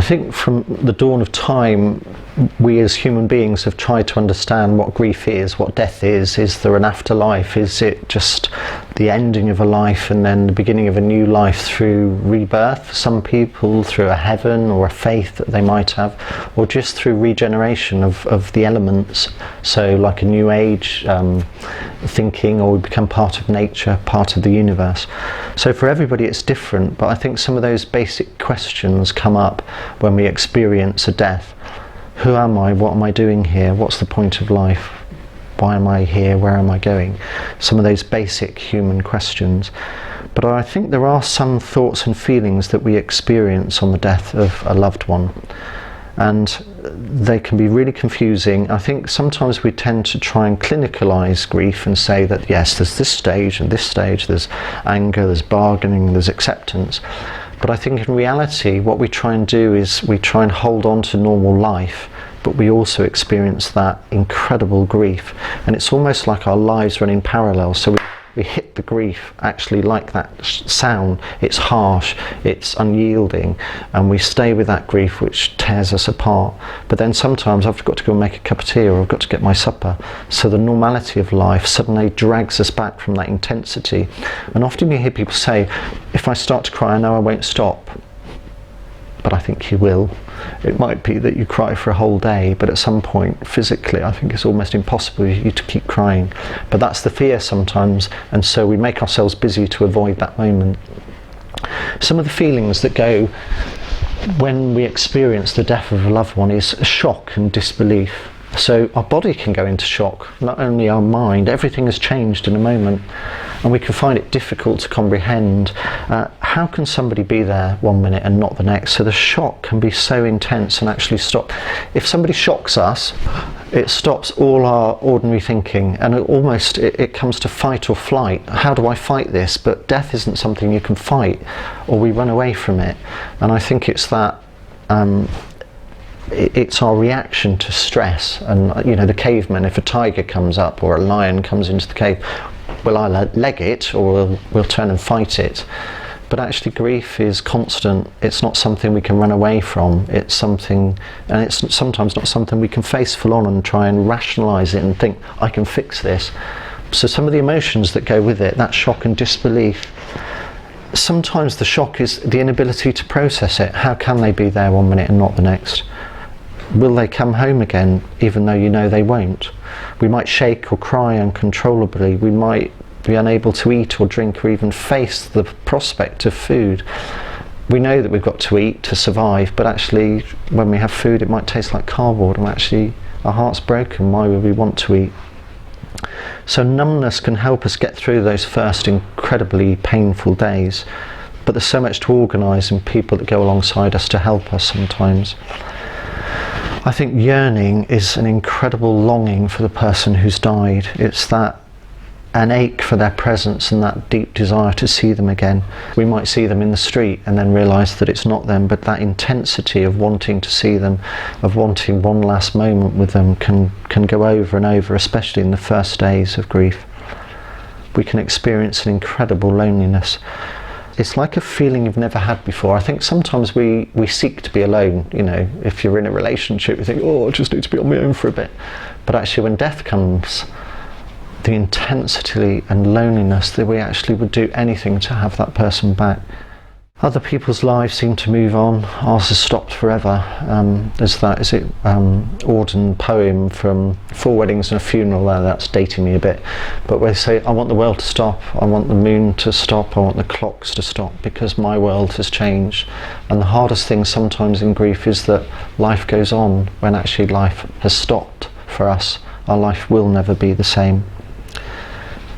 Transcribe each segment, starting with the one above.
think from the dawn of time, we as human beings have tried to understand what grief is, what death is. Is there an afterlife? Is it just the ending of a life and then the beginning of a new life through rebirth for some people, through a heaven or a faith that they might have, or just through regeneration of the elements, so like a new age thinking, or we become part of nature, part of the universe. So for everybody it's different, but I think some of those basic questions come up when we experience a death. Who am I? What am I doing here? What's the point of life? Why am I here? Where am I going? Some of those basic human questions. But I think there are some thoughts and feelings that we experience on the death of a loved one, and they can be really confusing. I think sometimes we tend to try and clinicalize grief and say that yes, there's this stage and this stage, there's anger, there's bargaining, there's acceptance. But I think in reality what we try and do is we try and hold on to normal life, but we also experience that incredible grief, and it's almost like our lives run in parallel. So we hit the grief actually like that sound. It's harsh, it's unyielding, and we stay with that grief which tears us apart. But then sometimes I've got to go and make a cup of tea, or I've got to get my supper. So the normality of life suddenly drags us back from that intensity. And often you hear people say, if I start to cry, I know I won't stop. But I think you will. It might be that you cry for a whole day, but at some point physically I think it's almost impossible for you to keep crying. But that's the fear sometimes, and so we make ourselves busy to avoid that moment. Some of the feelings that go when we experience the death of a loved one is shock and disbelief. So our body can go into shock, not only our mind. Everything has changed in a moment, and we can find it difficult to comprehend. How can somebody be there one minute and not the next? So the shock can be so intense and actually stop. If somebody shocks us, it stops all our ordinary thinking, and it comes to fight or flight. How do I fight this? But death isn't something you can fight, or we run away from it. And I think it's that it's our reaction to stress. And you know, the caveman, if a tiger comes up or a lion comes into the cave, we'll either leg it or we'll turn and fight it. But actually grief is constant. It's not something we can run away from. It's something, and it's sometimes not something we can face full on and try and rationalize it and think, I can fix this. So some of the emotions that go with it, that shock and disbelief, sometimes the shock is the inability to process it. How can they be there one minute and not the next? Will they come home again, even though you know they won't? We might shake or cry uncontrollably. We might be unable to eat or drink or even face the prospect of food. We know that we've got to eat to survive, but actually when we have food it might taste like cardboard, and actually our heart's broken. Why would we want to eat? So numbness can help us get through those first incredibly painful days, but there's so much to organise and people that go alongside us to help us sometimes. I think yearning is an incredible longing for the person who's died. It's an ache for their presence and that deep desire to see them again. We might see them in the street and then realise that it's not them, but that intensity of wanting to see them, of wanting one last moment with them, can go over and over, especially in the first days of grief. We can experience an incredible loneliness. It's like a feeling you've never had before. I think sometimes we seek to be alone. You know, if you're in a relationship, you think, oh, I just need to be on my own for a bit. But actually when death comes, the intensity and loneliness, that we actually would do anything to have that person back. Other people's lives seem to move on. Ours has stopped forever. There's that, is it Auden poem from Four Weddings and a Funeral there, that's dating me a bit, but where they say, I want the world to stop, I want the moon to stop, I want the clocks to stop, because my world has changed. And the hardest thing sometimes in grief is that life goes on when actually life has stopped for us. Our life will never be the same.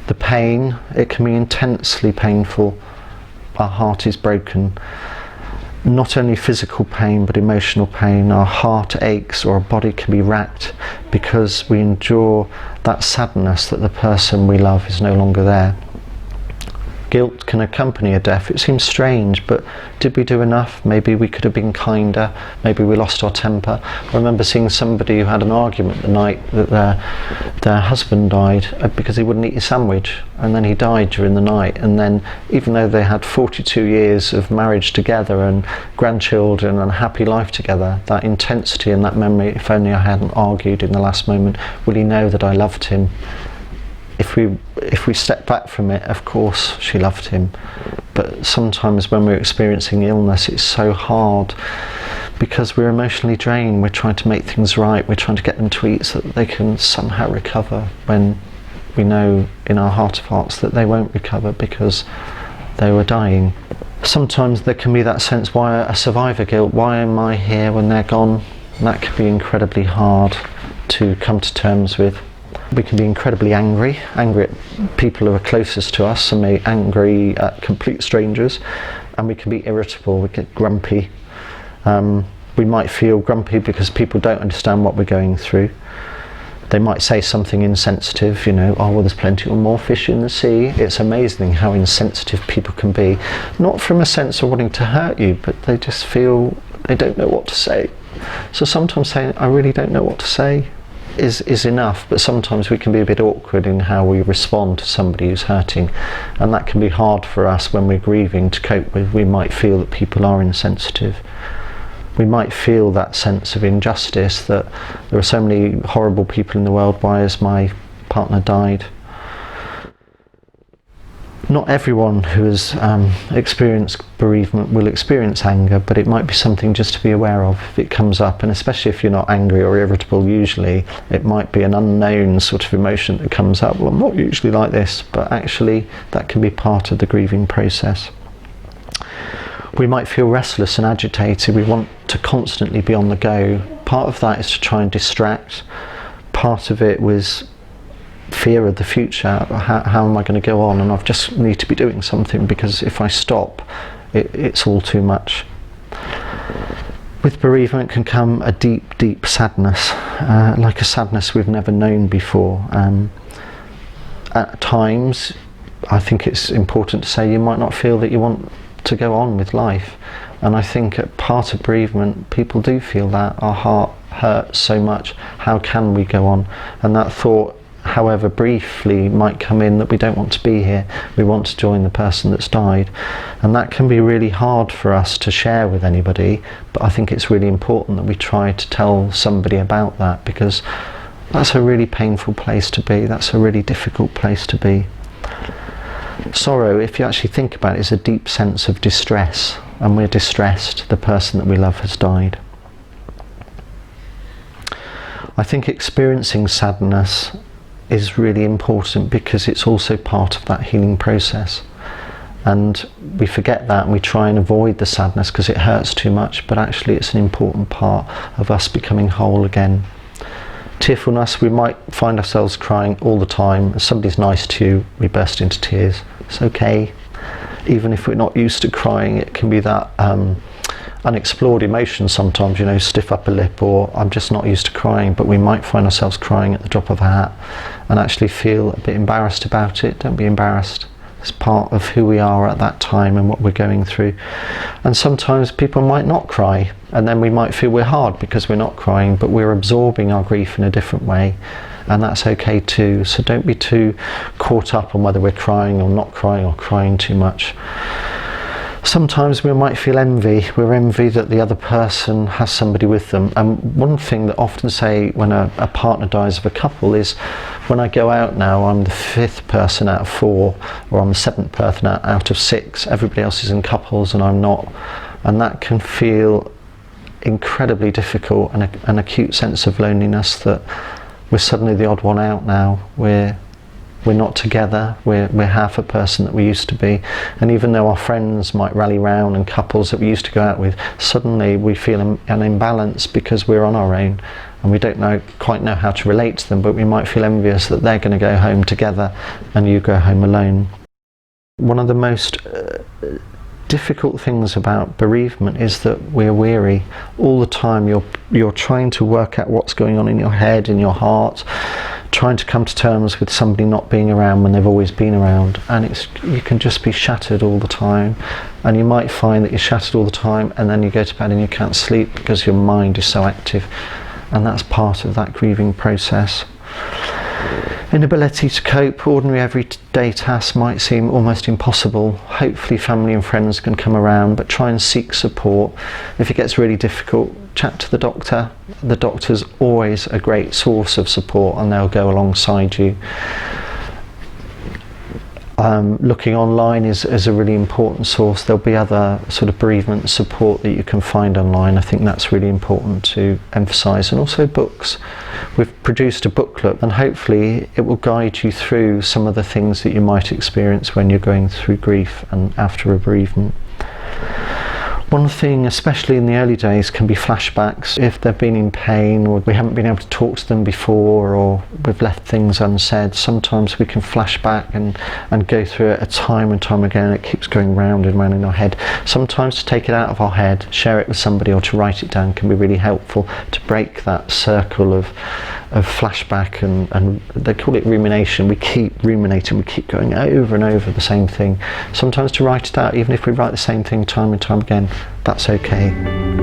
The pain, it can be intensely painful. Our heart is broken. Not only physical pain, but emotional pain. Our heart aches, or our body can be racked because we endure that sadness that the person we love is no longer there. Guilt can accompany a death. It seems strange, but did we do enough? Maybe we could have been kinder. Maybe we lost our temper. I remember seeing somebody who had an argument the night that their husband died because he wouldn't eat his sandwich, and then he died during the night. And then, even though they had 42 years of marriage together and grandchildren and a happy life together, that intensity and that memory, if only I hadn't argued in the last moment, would he know that I loved him? If we step back from it, of course she loved him. But sometimes when we're experiencing illness, it's so hard because we're emotionally drained. We're trying to make things right. We're trying to get them to eat so that they can somehow recover, when we know in our heart of hearts that they won't recover because they were dying. Sometimes there can be that sense, why a survivor guilt? Why am I here when they're gone? And that can be incredibly hard to come to terms with. We can be incredibly angry at people who are closest to us, and maybe angry at complete strangers, and we can be irritable, we get grumpy. We might feel grumpy because people don't understand what we're going through. They might say something insensitive, you know, oh well, there's plenty more fish in the sea. It's amazing how insensitive people can be, not from a sense of wanting to hurt you, but they just feel they don't know what to say. So sometimes saying, I really don't know what to say, is enough, but sometimes we can be a bit awkward in how we respond to somebody who's hurting, and that can be hard for us when we're grieving to cope with. We might feel that people are insensitive. We might feel that sense of injustice, that there are so many horrible people in the world, why has my partner died? Not everyone who has experienced bereavement will experience anger, but it might be something just to be aware of if it comes up, and especially if you're not angry or irritable usually, it might be an unknown sort of emotion that comes up. Well, I'm not usually like this, but actually that can be part of the grieving process. We might feel restless and agitated. We want to constantly be on the go. Part of that is to try and distract. Part of it was fear of the future. How am I going to go on? And I just need to be doing something, because if I stop, it's all too much. With bereavement can come a deep, deep sadness, like a sadness we've never known before. At times, I think it's important to say you might not feel that you want to go on with life. And I think at part of bereavement, people do feel that. Our heart hurts so much. How can we go on? And that thought, however briefly, might come in that we don't want to be here, we want to join the person that's died. And that can be really hard for us to share with anybody, but I think it's really important that we try to tell somebody about that, because that's a really painful place to be, that's a really difficult place to be. Sorrow, if you actually think about it, is a deep sense of distress, and we're distressed, the person that we love has died. I think experiencing sadness is really important because it's also part of that healing process, and we forget that and we try and avoid the sadness because it hurts too much, but actually it's an important part of us becoming whole again. Tearfulness, we might find ourselves crying all the time. If somebody's nice to you, we burst into tears. It's okay. Even if we're not used to crying, it can be that unexplored emotion sometimes, you know, stiff upper lip, or I'm just not used to crying, but we might find ourselves crying at the drop of a hat and actually feel a bit embarrassed about it. Don't be embarrassed. It's part of who we are at that time and what we're going through. And sometimes people might not cry, and then we might feel we're hard because we're not crying, but we're absorbing our grief in a different way, and that's okay too. So don't be too caught up on whether we're crying or not crying, or crying too much. Sometimes we might feel envy. We're envy that the other person has somebody with them. And one thing that I often say when a partner dies of a couple is, when I go out now, I'm the 5th person out of 4, or I'm the 7th person out of 6. Everybody else is in couples and I'm not. And that can feel incredibly difficult, and an acute sense of loneliness, that we're suddenly the odd one out now. We're not together, we're half a person that we used to be. And even though our friends might rally round, and couples that we used to go out with, suddenly we feel an imbalance because we're on our own and we don't quite know how to relate to them, but we might feel envious that they're going to go home together and you go home alone. One of the most difficult things about bereavement is that we're weary. All the time you're trying to work out what's going on in your head, in your heart, trying to come to terms with somebody not being around when they've always been around, and you can just be shattered all the time, and you might find that you're shattered all the time, and then you go to bed and you can't sleep because your mind is so active, and that's part of that grieving process. Inability to cope, ordinary everyday tasks might seem almost impossible. Hopefully family and friends can come around, but try and seek support. If it gets really difficult, chat to the doctor. The doctor's always a great source of support, and they'll go alongside you. Looking online is a really important source. There'll be other sort of bereavement support that you can find online. I think that's really important to emphasise, and also books. We've produced a booklet, and hopefully it will guide you through some of the things that you might experience when you're going through grief and after a bereavement. One thing, especially in the early days, can be flashbacks. If they've been in pain, or we haven't been able to talk to them before, or we've left things unsaid, sometimes we can flash back and go through it time and time again. It keeps going round and round in our head. Sometimes to take it out of our head, share it with somebody, or to write it down can be really helpful to break that circle of flashback, and they call it rumination. We keep ruminating, we keep going over and over the same thing. Sometimes to write it out, even if we write the same thing time and time again, that's okay.